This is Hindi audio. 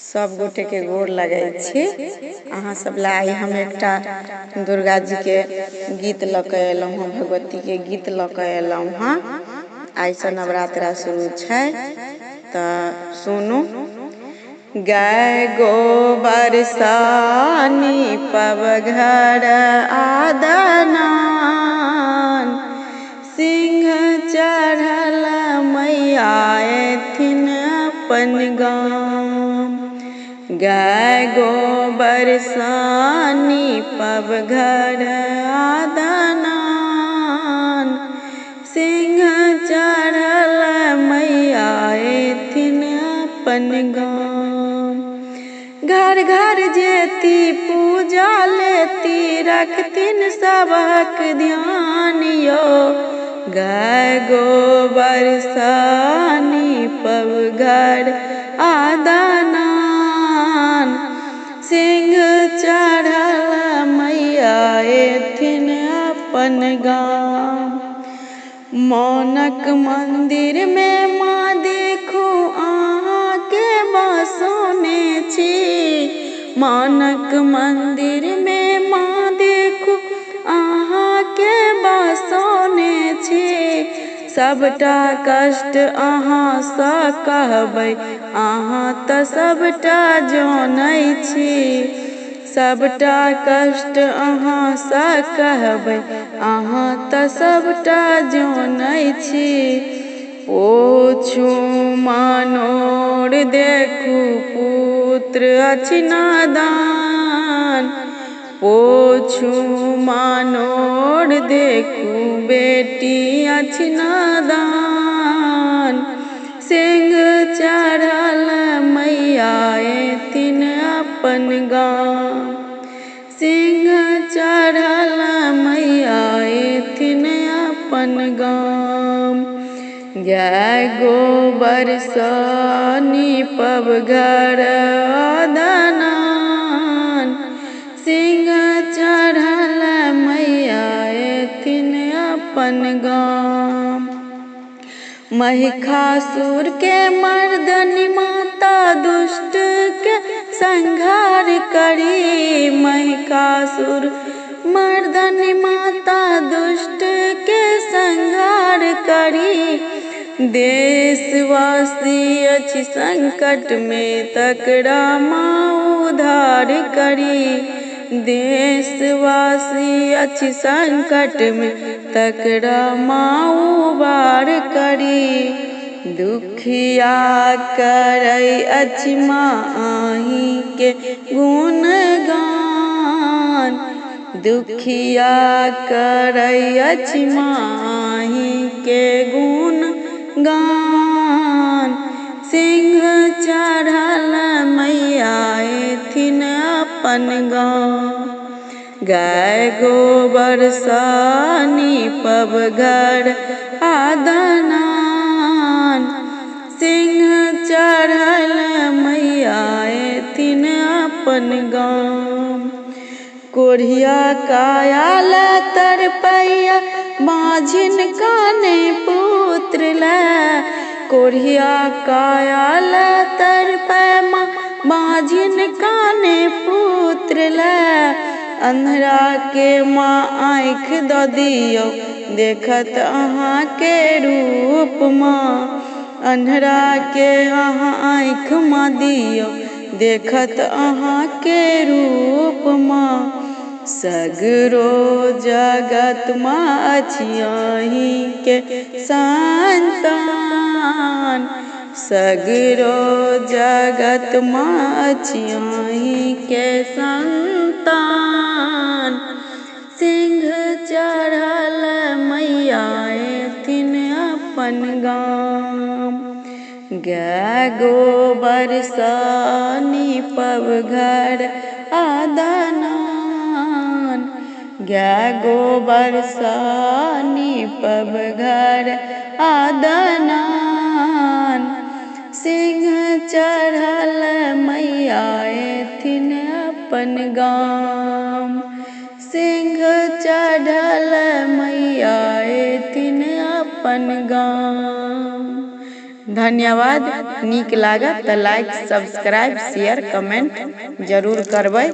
सब गोटे के गोर लगै छी। अहाँ सब ला आई हम एकटा दुर्गा जी के गीत ल के एलहुँ हँ, भगवती के गीत ल के एलहुँ हँ। आई से नवरात्रा शुरू छै त सुनू। गाय गोबर सानी पव घर आदनान, सिंह चढ़ल मैया एथिन अपन गाम। गाय गोबर सानी पव घर आदनान, सिंह चढ़ल मैया एथिन अपन गाम। घर घर जेती पूजा लेती, रखतिन सबक ध्यान यो। गाय गोबर सानी पव घर आदनान, सिंह चढ़ल मैया एथिन अपन गाम। मौनक मंदिर में माँ देखू अहाँ के बसोने छी। मानक मंदिर में माँ देखू अहाँ के बसोने छी। सबटा कष्ट अहाँ सँ कहबै, अहाँ त सबटा जानै छी। सबटा कष्ट अहाँ सँ कहबै, अहाँ त सबटा जानै छी। पोछू मानोर देखू पुत्र अछि नादान, पोछू मानोर देखू बेटी अछि नादान। सिंह चढ़ल मैया एथिन अपन गाम, सिंह चढ़ल मैया एथिन अपन गाम। गाय गोबर सानी पव घर आदनान, सिंह चढ़ल मैया एथिन अपन गाम। महिषासुर के मर्दनी माता दुष्ट के संहार करी। महिषासुर मर्दनी माता दुष्ट के संहार करी। देशवासी अछि संकट में तकरा माँ उद्धार करी। देशवासी अछि संकट में तकरा माँ उबार करी। दुखिया करै अछि माँ अहीं के गुणगान, दुखिया करै अछि माँ अहीं के गुणगान। सिंह चढ़ल मैया एथिन अपन गाम। गाय गोबर सानी पव घर आदनान, सिंह चढ़ल मैया एथिन अपन गाम। कोढ़िया काया ला तरपैया, माझिन काने पुत्र ला। कोढ़िया काया ला तरपैया, माझिन काने पुत्र ला। अंधरा के माँ आँख द दियौ, देखत अहाँ के रूप माँ। अंधरा के अहाँ आँख माँ दियौ, देखत अहाँ के रूप माँ। सगरो जगत माँ अछि अहीं के संतान, सगरो जगत माँ अछि अहीं के संतान। सिंह चढ़ल मैया एथिन अपन गाम। गाय गोबर सानी पव घर आदनान, गाय गोबर सानी पव घर आदनान। सिंह चढ़ल मैया एथिन अपन गाम, सिंह चढ़ल मैया एथिन अपन गाम। धन्यवाद। नीक लागत तऽ लाइक, सब्सक्राइब, शेयर, कमेंट जरूर करबै।